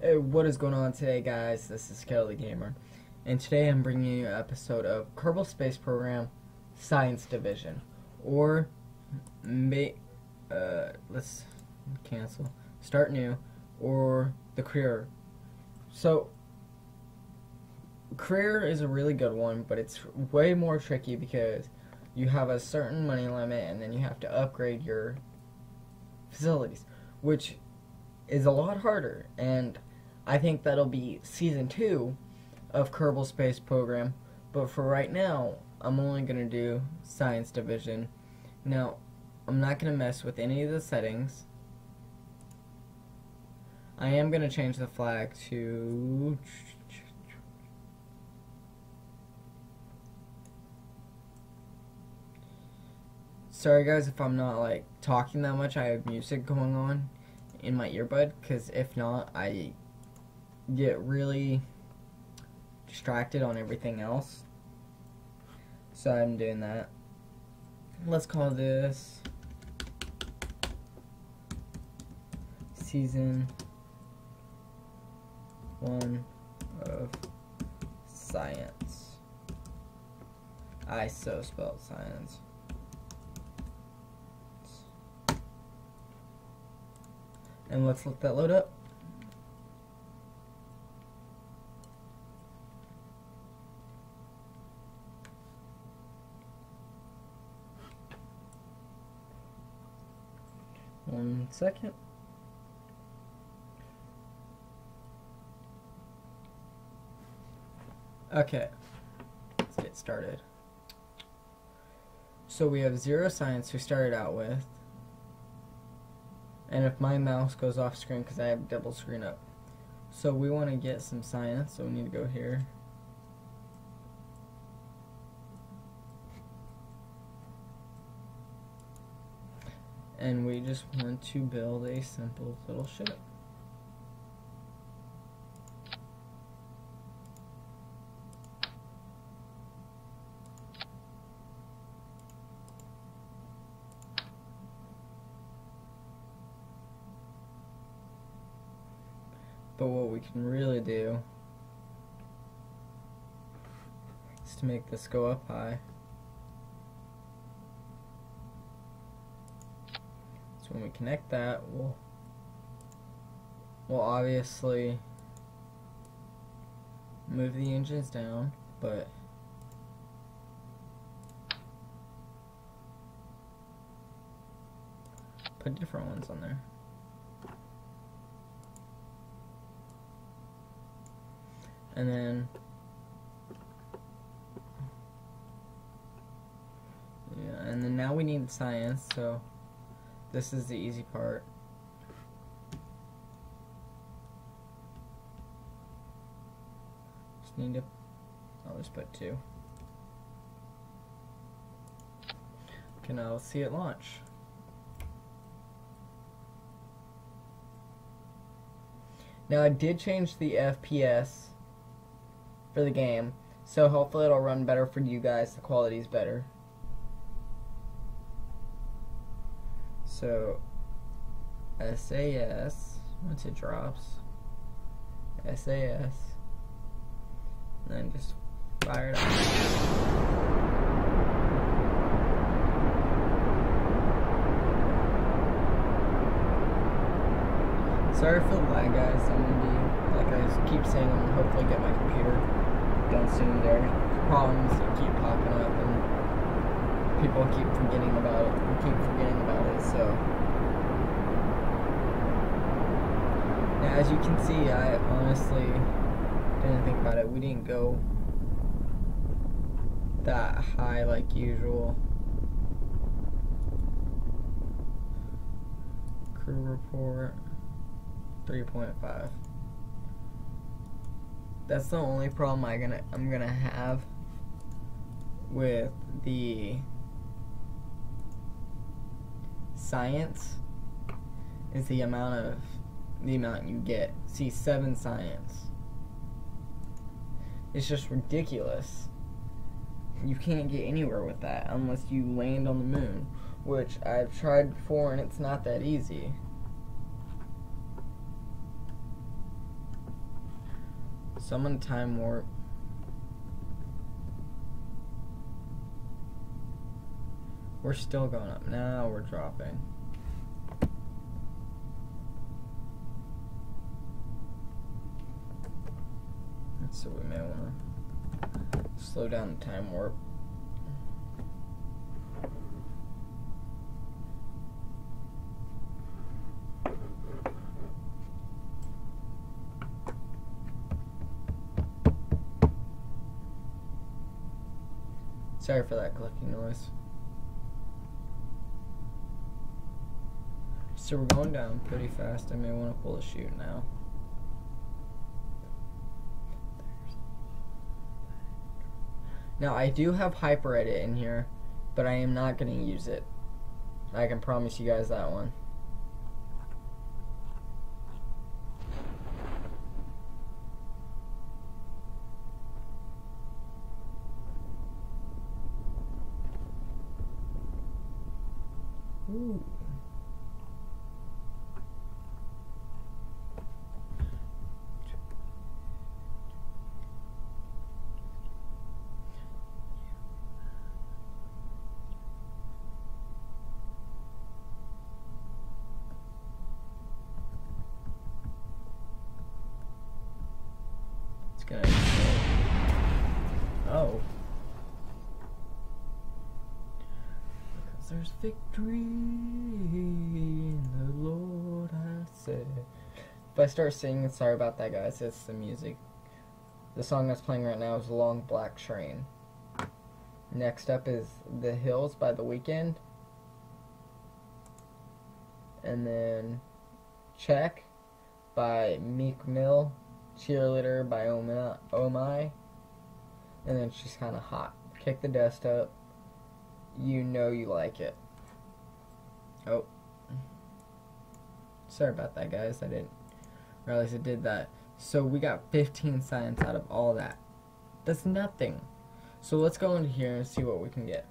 Hey, what is going on today, guys? This is Kelly Gamer, and today I'm bringing you an episode of Kerbal Space Program Science Division, or let's cancel, start new, or the career. So, career is a really good one, but it's way more tricky because you have a certain money limit, and then you have to upgrade your facilities, which is a lot harder, and I think that'll be Season 2 of Kerbal Space Program, but for right now, I'm only going to do Science Division. Now, I'm not going to mess with any of the settings. I am going to change the flag to... Sorry guys if I'm not like talking that much, I have music going on in my earbud, because if not, I get really distracted on everything else. So I'm doing that. Let's call this Season 1 of Science. I so spelled science. And let's let that load up. One second. Okay, let's get started. So we have 0 science we started out with. And if my mouse goes off screen because I have double screen up. So we want to get some science, so we need to go here. And we just want to build a simple little ship. But what we can really do is to make this go up high. So when we connect that, we'll obviously move the engines down, but put different ones on there. And then, yeah, and then now we need science, so this is the easy part. Just need to, I'll just put 2. Okay, now let's see it launch. Now I did change the FPS for the game, so hopefully it'll run better for you guys. The quality's better. So SAS, once it drops, SAS, and then just fire it up. Sorry for the lag, guys. I'm gonna be, like I keep saying, I'm gonna hopefully get my computer done soon. There are problems that keep popping up and people keep forgetting about it, so now as you can see, I honestly didn't think about it. We didn't go that high like usual. Crew report 3.5. That's the only problem I'm gonna have with the science, is the amount you get. See, 7 science. It's just ridiculous. You can't get anywhere with that unless you land on the moon, which I've tried before and it's not that easy. So I'm gonna time warp. We're still going up. Now we're dropping. So we may want to slow down the time warp. Sorry for that clicking noise. So we're going down pretty fast. I may want to pull a chute now. Now I do have hyper edit in here, but I am not going to use it. I can promise you guys that one. Ooh. It's gonna be oh. Because there's victory in the Lord, I say. If I start singing, sorry about that, guys. It's the music. The song that's playing right now is Long Black Train. Next up is The Hills by The Weeknd. And then Check by Meek Mill. Cheerleader by Oh My. And then She's Kinda Hot. Kick the Dust Up. You know you like it. Oh. Sorry about that, guys. I didn't realize it did that. So we got 15 science out of all that. That's nothing. So let's go into here and see what we can get.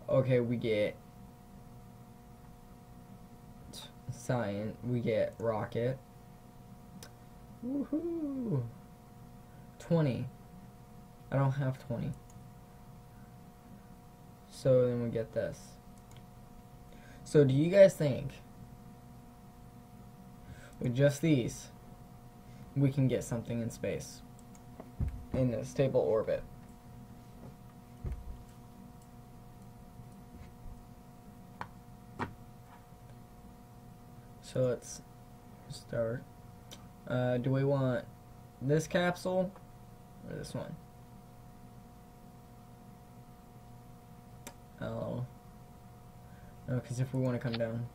Okay, we get science. We get rocket. Woohoo! 20. I don't have 20. So then we get this. So do you guys think with just these we can get something in space in a stable orbit? So let's start. Do we want this capsule or this one? Oh. No, because if we want to come down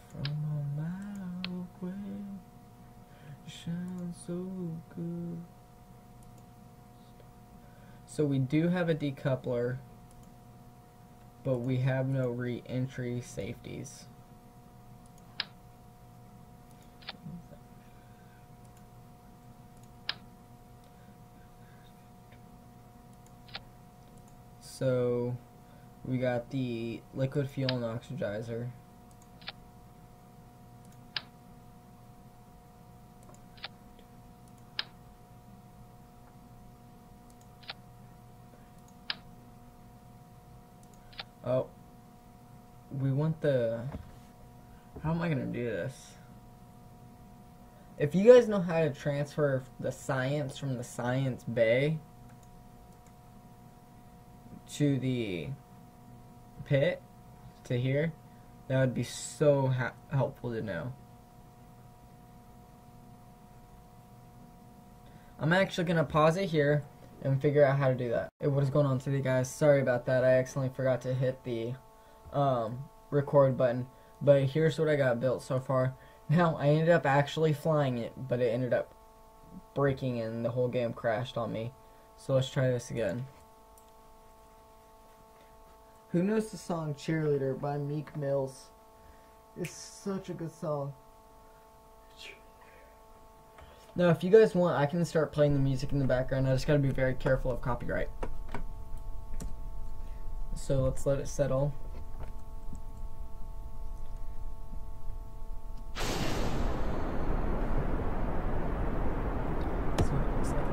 from a mile away, you shine so good. So we do have a decoupler, but we have no re-entry safeties. So we got the liquid fuel and oxidizer. Oh, we want the, how am I gonna do this? If you guys know how to transfer the science from the science bay to the pit to here, that would be so helpful to know. I'm actually gonna pause it here and figure out how to do that. Hey, what is going on today, guys? Sorry about that. I accidentally forgot to hit the record button, but here's what I got built so far. Now I ended up actually flying it, but it ended up breaking and the whole game crashed on me. So let's try this again. Who knows the song Cheerleader by Meek Mills? It's such a good song. Now, if you guys want, I can start playing the music in the background. I just gotta be very careful of copyright. So let's let it settle.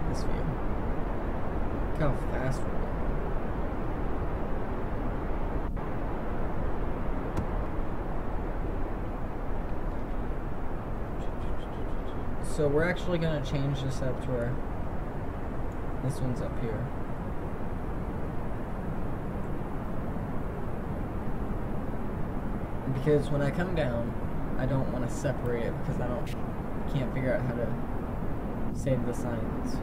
this view. Look how fast we're going. So we're actually going to change this up to where this one's up here. Because when I come down, I don't want to separate it because I can't figure out how to save the signs.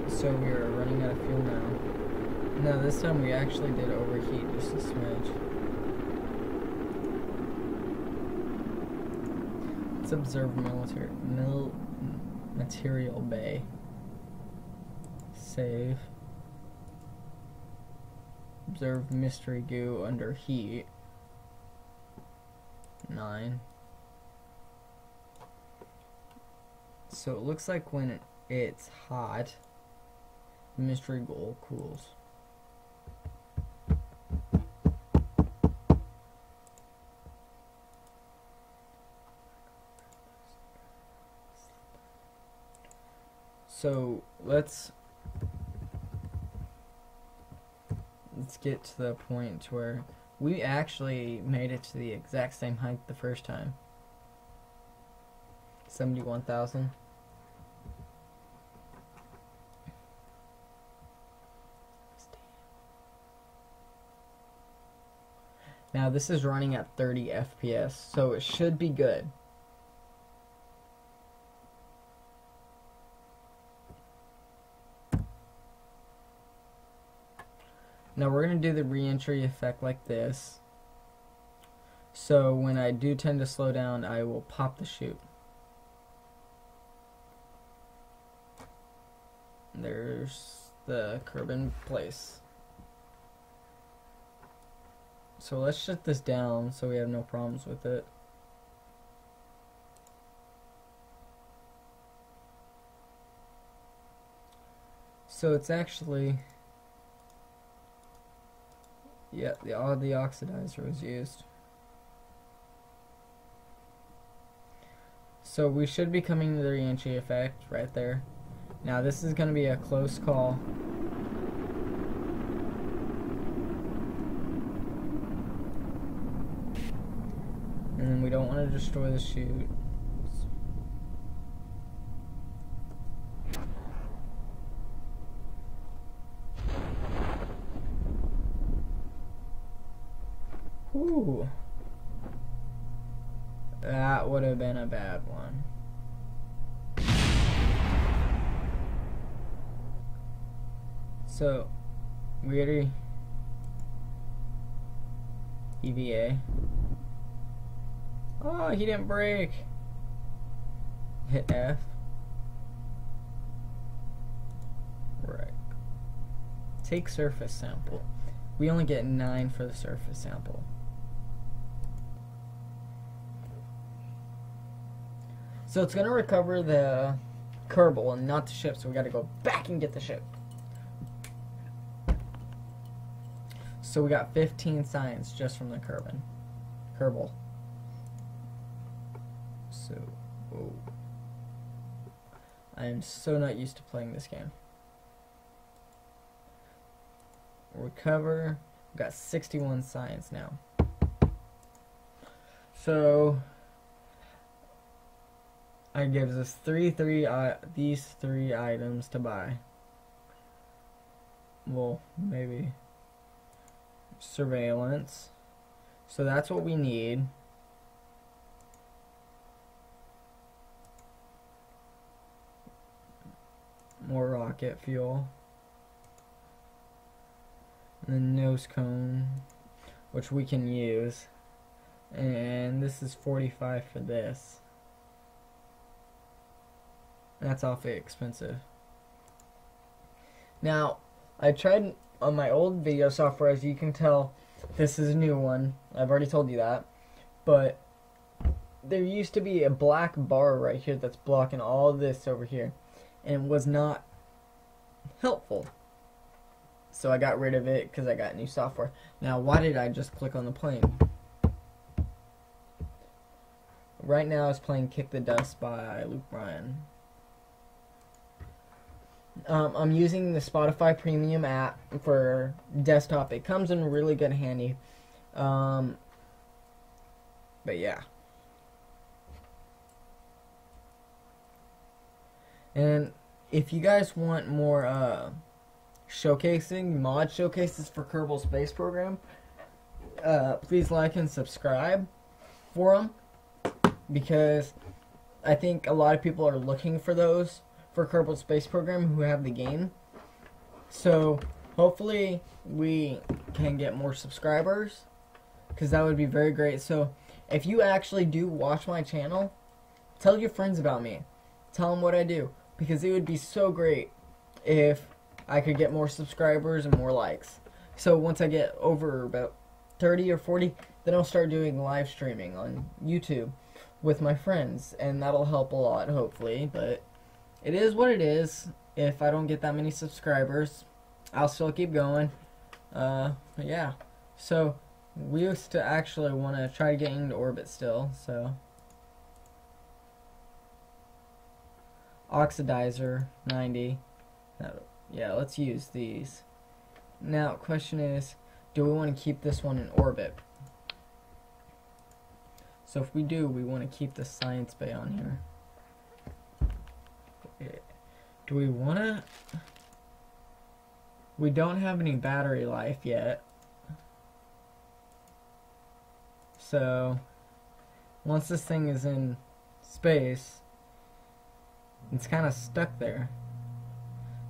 So we are running out of fuel now. No, this time we actually did overheat just a smidge. Let's observe material bay. Save. Observe mystery goo under heat. 9. So it looks like when it's hot, mystery goo cools. So let's get to the point where we actually made it to the exact same height the first time. 71,000. Now this is running at 30 FPS, so it should be good. Now we're going to do the re-entry effect like this. So when I do tend to slow down, I will pop the chute. There's the curb in place. So let's shut this down so we have no problems with it. So it's actually, yeah, all the oxidizer was used. So we should be coming to the re-entry effect right there. Now this is going to be a close call. And then we don't want to destroy the chute. Whew. That would have been a bad one. So, we already EVA. Oh, he didn't brake. Hit F. Right. Take surface sample. We only get 9 for the surface sample. So it's going to recover the Kerbal and not the ship, so we got to go back and get the ship. So we got 15 science just from the Kerbal. So, oh. I am so not used to playing this game. Recover. We got 61 science now. So it gives us these three items to buy. Well, maybe surveillance. So that's what we need. More rocket fuel. And then nose cone, which we can use. And this is 45 for this. That's awfully expensive. Now, I tried on my old video software, as you can tell, this is a new one. I've already told you that. But there used to be a black bar right here that's blocking all this over here. And it was not helpful. So I got rid of it because I got new software. Now, why did I just click on the plane? Right now it's playing Kick the Dust by Luke Bryan. I'm using the Spotify Premium app for desktop. It comes in really good handy. But yeah. And if you guys want more showcasing, mod showcases for Kerbal Space Program, please like and subscribe for them, because I think a lot of people are looking for those for Kerbal Space Program who have the game. So hopefully we can get more subscribers, because that would be very great. So if you actually do watch my channel, tell your friends about me. Tell them what I do, because it would be so great if I could get more subscribers and more likes. So once I get over about 30 or 40, then I'll start doing live streaming on YouTube with my friends, and that'll help a lot, hopefully. But it is what it is. If I don't get that many subscribers, I'll still keep going. But yeah. So we used to actually want to try to get into orbit still, so oxidizer 90. Yeah, let's use these. Now, question is, do we want to keep this one in orbit? So if we do, we want to keep the science bay on here. Do we want to? We don't have any battery life yet. So once this thing is in space, it's kind of stuck there.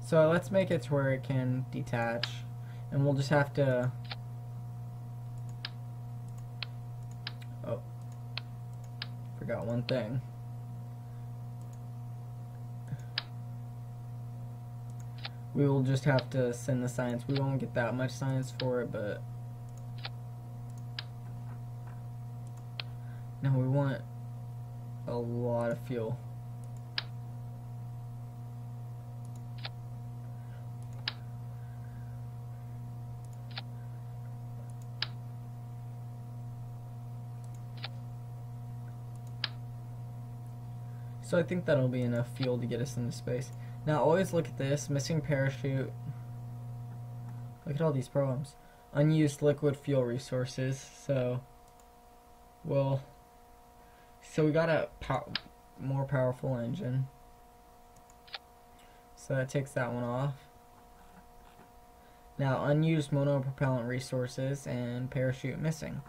So let's make it to where it can detach, and we'll just have to, oh, forgot one thing. We will just have to send the science. We won't get that much science for it, but no, we want a lot of fuel. So I think that'll be enough fuel to get us into space. Now always look at this, missing parachute. Look at all these problems. Unused liquid fuel resources. So, well, so we got a more powerful engine. So that takes that one off. Now unused monopropellant resources and parachute missing.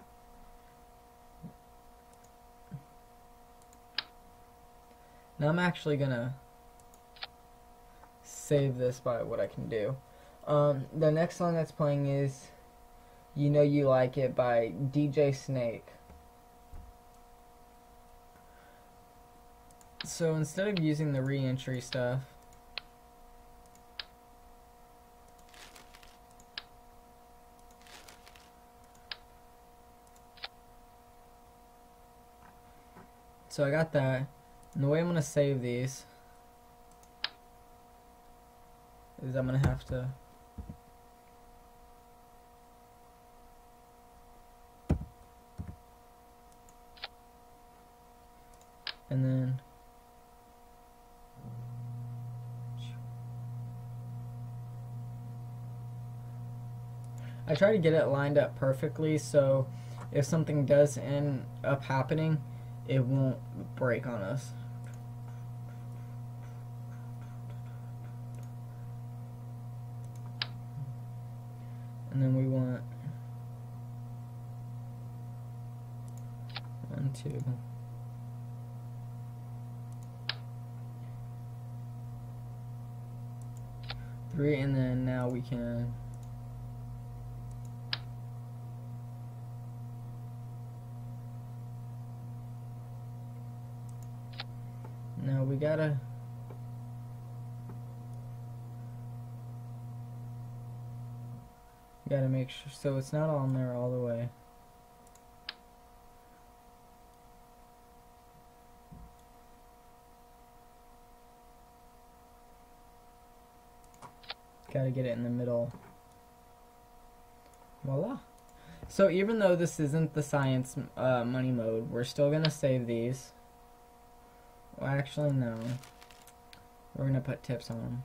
Now I'm actually gonna save this by what I can do. The next song that's playing is You Know You Like It by DJ Snake. So instead of using the re-entry stuff, so I got that. And the way I'm going to save these is I'm going to have to and then I try to get it lined up perfectly, so if something does end up happening, it won't break on us. And then we want 1, 2. Three, and then now we can we gotta make sure so it's not on there all the way. Gotta get it in the middle voila. So even though this isn't the science money mode, we're still gonna save these. Well, actually no. We're gonna put tips on them.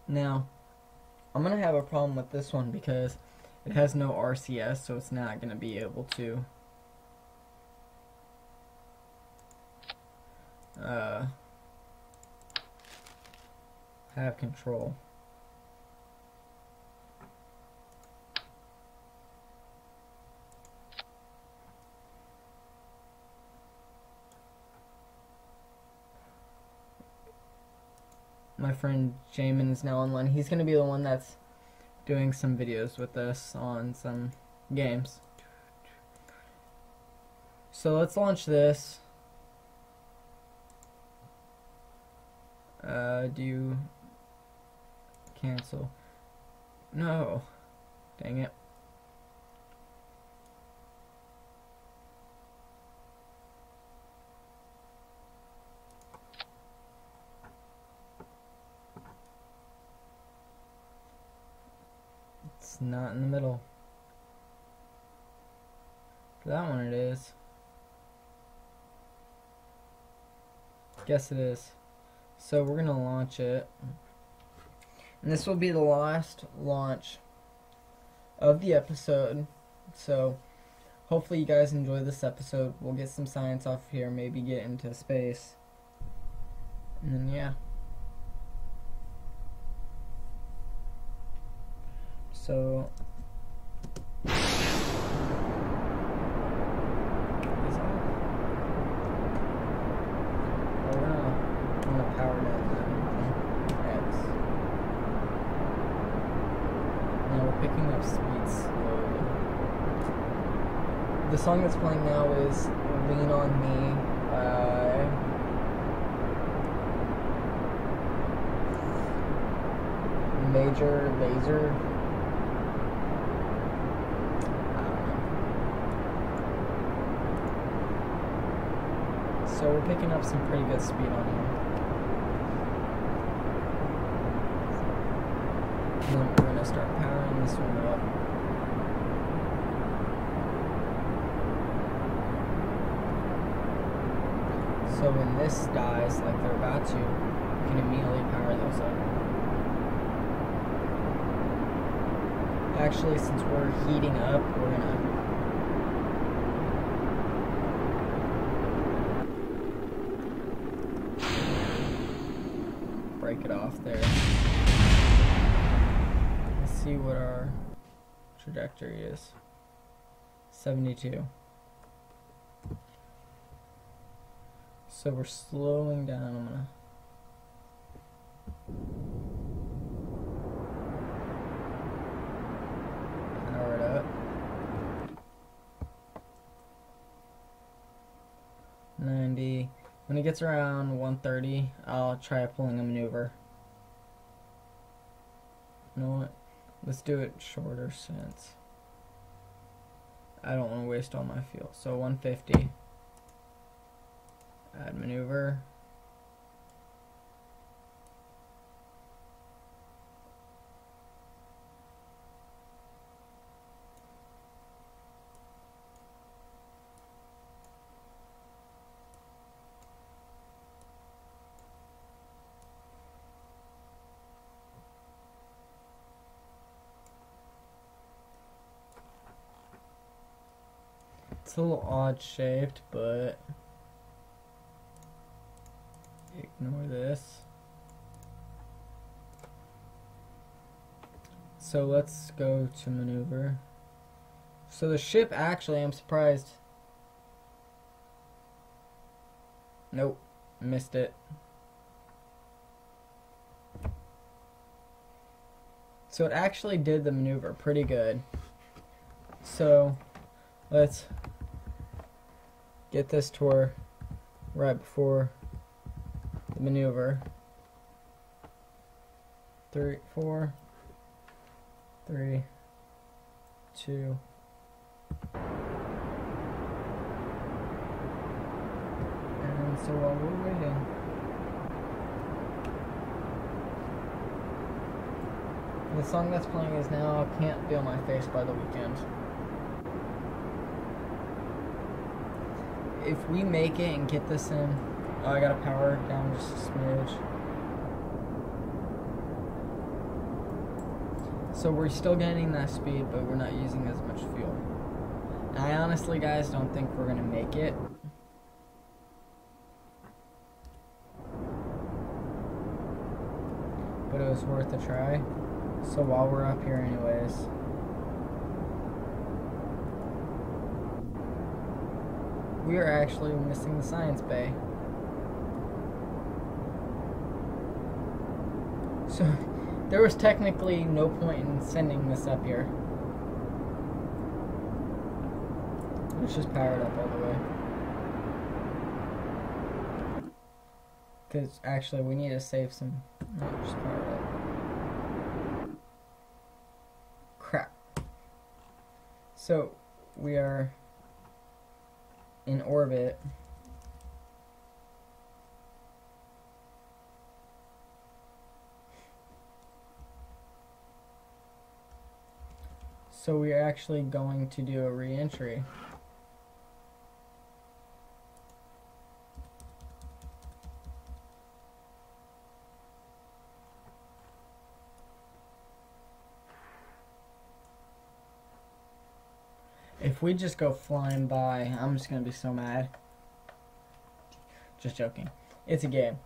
Now, I'm gonna have a problem with this one because it has no RCS, so it's not gonna be able to have control. My friend Jamin is now online. He's going to be the one that's doing some videos with us on some games. So let's launch this. Do cancel? No. Dang it. It's not in the middle. For that one it is. Guess it is. So we're gonna launch it. And this will be the last launch of the episode. So hopefully you guys enjoy this episode. We'll get some science off here, maybe get into space. And then yeah. So I'm gonna power down X. Now we're picking up speed slowly. The song that's playing now is Lean on Me by Major Lazer. So we're picking up some pretty good speed on here. And then we're going to start powering this one up. So when this dies, like they're about to, you can immediately power those up. Actually, since we're heating up, we're going to break it off there. Let's see what our trajectory is. 72. So we're slowing down. I'm gonna power it up. 90. When it gets around 130, I'll try pulling a maneuver. You know what? Let's do it shorter since I don't want to waste all my fuel. So 150. Add maneuver. It's a little odd shaped, but ignore this. So let's go to maneuver. So the ship actually, I'm surprised. Nope, missed it. So it actually did the maneuver pretty good. So let's get this tour right before the maneuver. 3, 4, 3, 2. And so while we're waiting, the song that's playing is Now Can't Feel My Face by The Weeknd. If we make it and get this in, I gotta power it down just a smidge. So we're still getting that speed, but we're not using as much fuel. And I honestly, guys, don't think we're gonna make it. But it was worth a try. So while we're up here anyways, we are actually missing the science bay. So there was technically no point in sending this up here. Let's just power it up all the way. Because actually we need to save some. No, just power it up. Crap. So we are in orbit. So we are actually going to do a re-entry. If we just go flying by, I'm just gonna be so mad. Just joking. It's a game.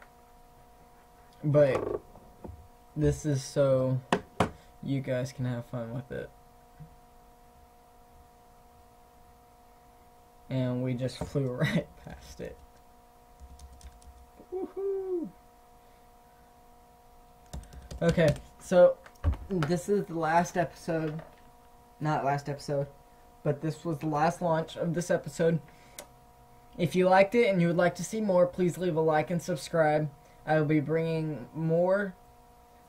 But this is so you guys can have fun with it. And we just flew right past it. Woohoo! Okay, so this is the last episode. Not last episode, but this was the last launch of this episode. If you liked it and you would like to see more, please leave a like and subscribe. I will be bringing more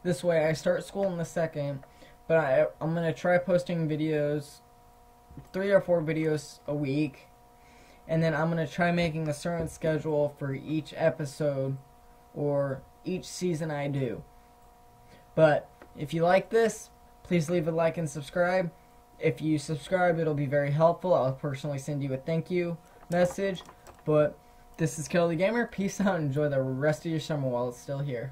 this way. I start school in a second, but I'm going to try posting videos, 3 or 4 videos a week. And then I'm going to try making a certain schedule for each episode or each season I do. But if you like this, please leave a like and subscribe. If you subscribe, it'll be very helpful. I'll personally send you a thank you message. But this is Kelly Gamer. Peace out and enjoy the rest of your summer while it's still here.